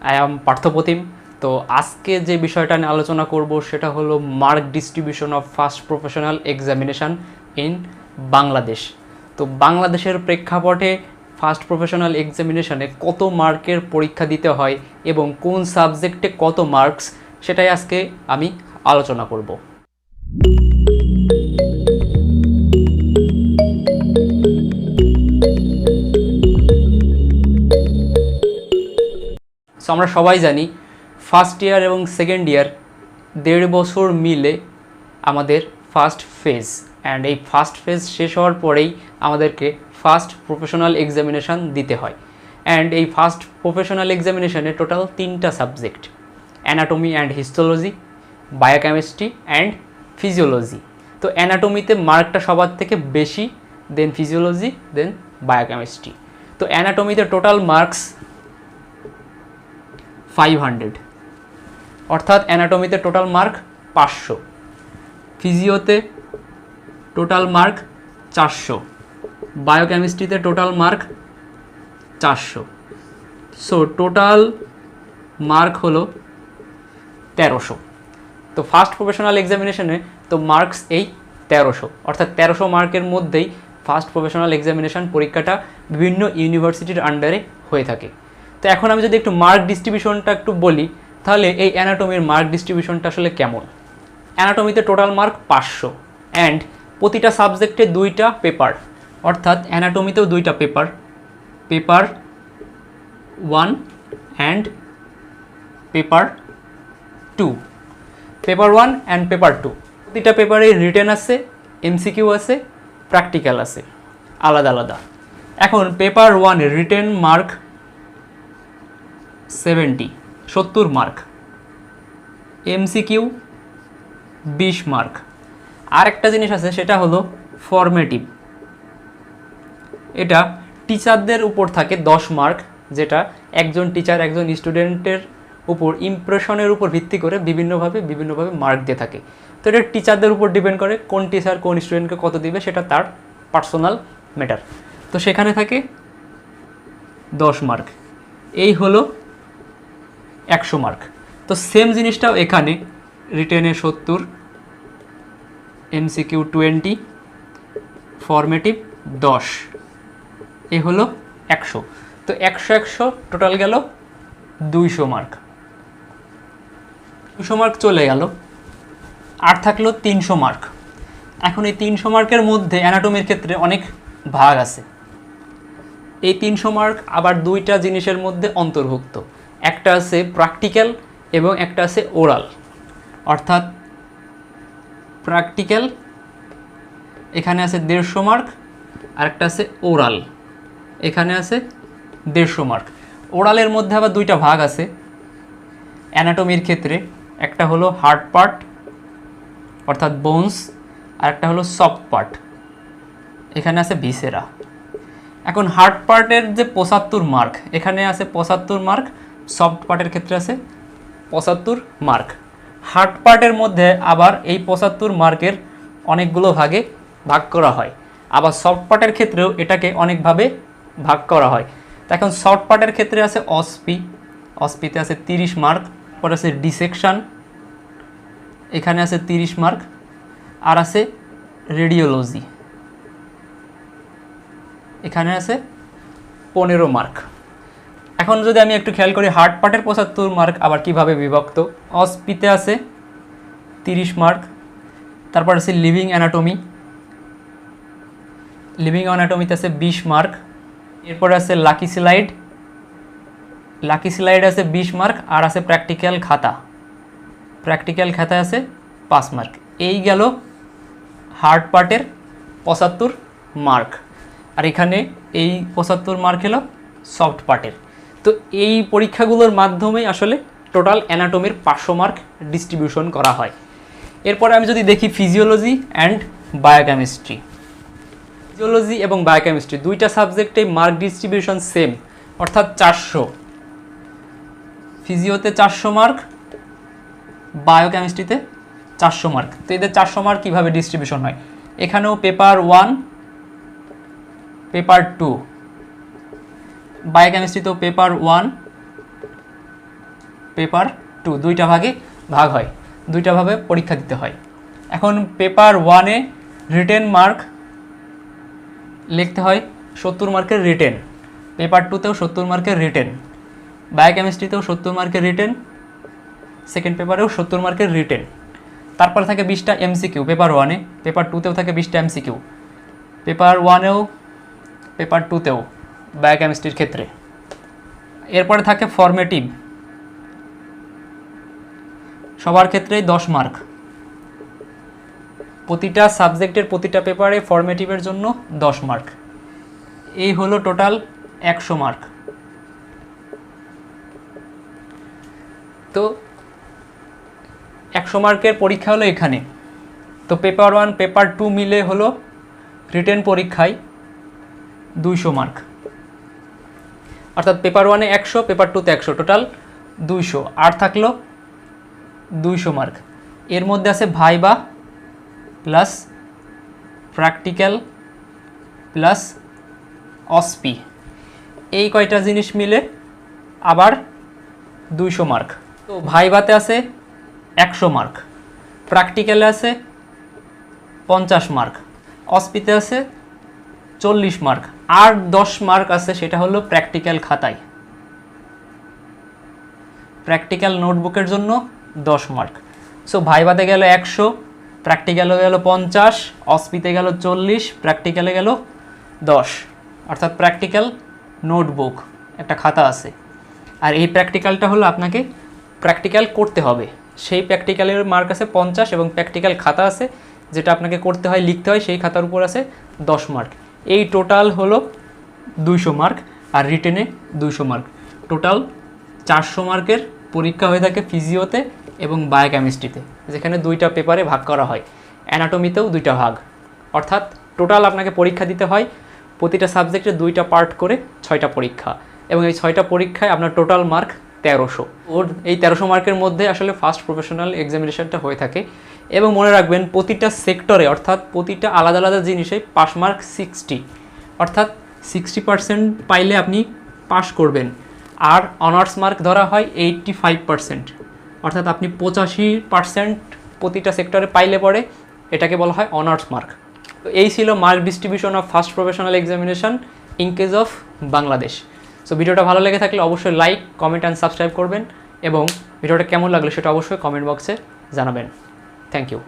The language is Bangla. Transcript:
I am Parthapratim. তো আজকে যে বিষয়টা নিয়ে আলোচনা করব সেটা হলো mark distribution of first professional examination in Bangladesh. তো বাংলাদেশের প্রেক্ষাপটে ফার্স্ট প্রফেশনাল এক্সামিনেশানে কত মার্কের পরীক্ষা দিতে হয় এবং কোন সাবজেক্টে কত মার্কস, সেটাই আজকে আমি আলোচনা করব। সো আমরা সবাই জানি ফার্স্ট ইয়ার এবং সেকেন্ড ইয়ার 1.5 বছর মিলে আমাদের ফার্স্ট ফেজ, অ্যান্ড এই ফার্স্ট ফেজ শেষ হওয়ার পরেই আমাদেরকে ফার্স্ট প্রফেশনাল এক্সামিনেশান দিতে হয়। অ্যান্ড এই ফার্স্ট প্রফেশনাল এক্সামিনেশানে টোটাল 3টা subject, anatomy and histology, biochemistry and physiology. তো অ্যানাটমিতে মার্কটা সবার থেকে বেশি, দেন ফিজিওলজি, দেন বায়োকেমিস্ট্রি। তো অ্যানাটমিতে টোটাল মার্কস 500, অর্থাৎ অ্যানাটমিতে টোটাল মার্ক 500, ফিজিওতে টোটাল মার্ক 400, বায়োকেমিস্ট্রিতে total mark 400। So total mark হলো 1300। তো ফার্স্ট প্রফেশনাল এক্সামিনেশনে তো মার্কস এই 1300, অর্থাৎ 1300 মার্কের মধ্যেই ফার্স্ট প্রফেশনাল এক্সামিনেশান পরীক্ষাটা বিভিন্ন ইউনিভার্সিটির আন্ডারে হয়ে থাকে। তো এখন আমি যদি একটু মার্ক ডিস্ট্রিবিউশনটা একটু বলি, তাহলে এই অ্যানাটমির মার্ক ডিস্ট্রিবিউশনটা আসলে কেমন। অ্যানাটমিতে টোটাল মার্ক 500, অ্যান্ড প্রতিটা সাবজেক্টে 2টা পেপার, অর্থাৎ অ্যানাটমিতেও 2টা paper, paper 1 and paper 2, paper 1 and paper 2। প্রতিটা পেপারে রিটেন আছে, এমসিকিউ আছে, প্র্যাকটিক্যাল আছে আলাদা আলাদা। এখন paper 1 written mark 70 mark, MCQ 20 mark. আর একটা জিনিস আছে, সেটা হলো ফরমেটিভ। এটা টিচারদের উপর থাকে 10 মার্ক, যেটা একজন টিচার একজন স্টুডেন্টের উপর ইমপ্রেশনের উপর ভিত্তি করে বিভিন্নভাবে মার্ক দিয়ে থাকে। তো এটা টিচারদের উপর ডিপেন্ড করে কোন টিচার কোন স্টুডেন্টকে কত দিবে, সেটা তার পার্সোনাল ম্যাটার। তো সেখানে থাকে 10 মার্ক, এই হলো 100 মার্ক। তো সেম জিনিসটাও এখানে রিটেনে 70, এমসিকিউ 20, ফরমেটিভ 10, এ হলো 100। তো 100 টোটাল গেল 200 মার্ক। 200 মার্ক চলে গেল, আর থাকলো 300 মার্ক। এখন এই 300 মার্কের মধ্যে অ্যানাটমির ক্ষেত্রে অনেক ভাগ আছে। এই 300 মার্ক আবার 2টা জিনিসের মধ্যে অন্তর্ভুক্ত, একটা আছে প্র্যাকটিক্যাল এবং একটা আছে ওরাল। অর্থাৎ প্র্যাকটিক্যাল এখানে আছে 150 মার্ক, আর একটা আছে ওরাল, এখানে আছে 150 মার্ক। ওরালের মধ্যে আবার 2টা ভাগ আছে অ্যানাটমির ক্ষেত্রে, একটা হলো হার্ড পার্ট অর্থাৎ বোনস, আর একটা হলো সফট পার্ট, এখানে আছে ভিসেরা। এখন হার্ড পার্টের যে 75 মার্ক, এখানে আছে 75 মার্ক, সফট পার্টের ক্ষেত্রে আছে 75 মার্ক। হার্ড পার্টের মধ্যে আবার এই 75 মার্কের অনেকগুলো ভাগে ভাগ করা হয়, আবার সফট পার্টের ক্ষেত্রেও এটাকে অনেকভাবে ভাগ করা হয়। তো এখন সফট পার্টের ক্ষেত্রে আছে অসপিতে আছে 30 মার্ক, পর আছে ডিসেকশন, এখানে আছে 30 মার্ক, আর আছে রেডিওলজি, এখানে আছে 15 মার্ক। এখন যদি আমি একটু খেয়াল করি হার্ড পার্টের 75 মার্ক আবার কিভাবে বিভক্ত, অসপিতে আছে 30 মার্ক, তারপর আছে লিভিং অ্যানাটমিতে আছে 20 মার্ক, এরপর আছে লাকি স্লাইড আছে 20 মার্ক, আর আছে প্র্যাকটিক্যাল খাতা আছে 5 মার্ক। এই গেল হার্ড পার্টের 75 মার্ক, আর এখানে এই 75 মার্ক হলো সফট পার্টের। তো এই পরীক্ষাগুলোর মাধ্যমেই আসলে টোটাল অ্যানাটমির 500 মার্ক ডিস্ট্রিবিউশন করা হয়। এরপরে আমি যদি দেখি ফিজিওলজি অ্যান্ড বায়োকেমিস্ট্রি, ফিজিওলজি এবং বায়োকেমিস্ট্রি 2টা সাবজেক্টে মার্ক ডিস্ট্রিবিউশন সেম, অর্থাৎ 400। ফিজিওতে 400 মার্ক, বায়োকেমিস্ট্রিতে 400 মার্ক। তো এদের 400 মার্ক কীভাবে ডিস্ট্রিবিউশন হয়, এখানেও পেপার 1, পেপার 2, বায়োকেমিস্ট্রিতেও পেপার 1, পেপার 2 দুইটা ভাগে ভাগ হয়, দুইটা ভাবে পরীক্ষা দিতে হয়। এখন পেপার 1-এ রিটেন মার্ক লিখতে হয় 70 মার্কের রিটেন, পেপার 2-তেও 70 মার্কের রিটেন, বায়োকেমিস্ট্রিতেও 70 মার্কের রিটেন, সেকেন্ড পেপারেও 70 মার্কের রিটেন। তারপর থাকে 20টা এমসিকিউ পেপার 1-এ, পেপার 2-তেও থাকে 20টা এমসিকিউ, পেপার 1-এও পেপার 2-তেও বায়োকেমিস্ট্রির ক্ষেত্রে। এরপরে থাকে ফর্মেটিভ, সবার ক্ষেত্রেই 10 মার্ক, প্রতিটা সাবজেক্টের প্রতিটা পেপারে ফর্মেটিভের জন্য 10 মার্ক। এই হলো টোটাল 100 মার্ক। তো 100 মার্কের পরীক্ষা হলো এখানে। তো পেপার 1 পেপার 2 মিলে হলো রিটেন পরীক্ষায় 200 মার্ক, অর্থাৎ পেপার 1-এ 100, পেপার 2-তে 100, টোটাল 200। আর থাকলো 200 মার্ক। এর মধ্যে আছে ভাইবা প্লাস প্র্যাকটিক্যাল প্লাস অসপি, এই কয়টা জিনিস মিলে আবার 200 মার্ক। তো ভাইবাতে আছে 100 মার্ক, প্র্যাকটিক্যালে আছে 50 মার্ক, অসপিতে আছে 40 মার্ক, আর 10 মার্ক আছে, সেটা হলো প্র্যাকটিক্যাল খাতায়, প্র্যাকটিক্যাল নোটবুকের জন্য 10 মার্ক। সো ভাইবাতে গেল 100, প্র্যাকটিক্যালে গেল 50, অসপিতে গেল 40, প্র্যাকটিক্যালে গেল 10, অর্থাৎ প্র্যাকটিক্যাল নোটবুক একটা খাতা আছে। আর এই প্র্যাকটিক্যালটা হলো আপনাকে প্র্যাকটিক্যাল করতে হবে, সেই প্র্যাকটিক্যালের মার্ক আছে 50 এবং প্র্যাকটিক্যাল খাতা আছে যেটা আপনাকে করতে হয়, লিখতে হয়, সেই খাতার উপর আছে 10 মার্ক। এই টোটাল হলো 200 মার্ক, আর রিটেনে 200 মার্ক, টোটাল 400 মার্কের পরীক্ষা হয়ে থাকে ফিজিওতে এবং বায়োকেমিস্ট্রিতে, যেখানে দুইটা পেপারে ভাগ করা হয়, অ্যানাটমিতেও দুইটা ভাগ, অর্থাৎ টোটাল আপনাকে পরীক্ষা দিতে হয় প্রতিটা সাবজেক্টে 2টা পার্ট করে 6টা পরীক্ষা, এবং এই 6টা পরীক্ষায় আপনার টোটাল মার্ক 1300। ওর এই 1300 মার্কের মধ্যে আসলে ফার্স্ট প্রফেশনাল এক্সামিনেশনটা হয়ে থাকে। এবং মনে রাখবেন প্রতিটা সেক্টরে, অর্থাৎ প্রতিটা আলাদা আলাদা জিনিসে পাস মার্ক 60, অর্থাৎ 60% পাইলে আপনি পাস করবেন। আর অনার্স মার্ক ধরা হয় 85%, অর্থাৎ আপনি 85% প্রতিটা সেক্টরে পাইলে পরে এটাকে বলা হয় অনার্স মার্ক। তো এই ছিল mark distribution of first professional examination in case of Bangladesh. So ভিডিওটা ভালো লেগে থাকলে অবশ্যই লাইক, কমেন্ট অ্যান্ড সাবস্ক্রাইব করবেন, এবং ভিডিওটা কেমন লাগলো সেটা অবশ্যই কমেন্ট বক্সে জানাবেন। Thank you.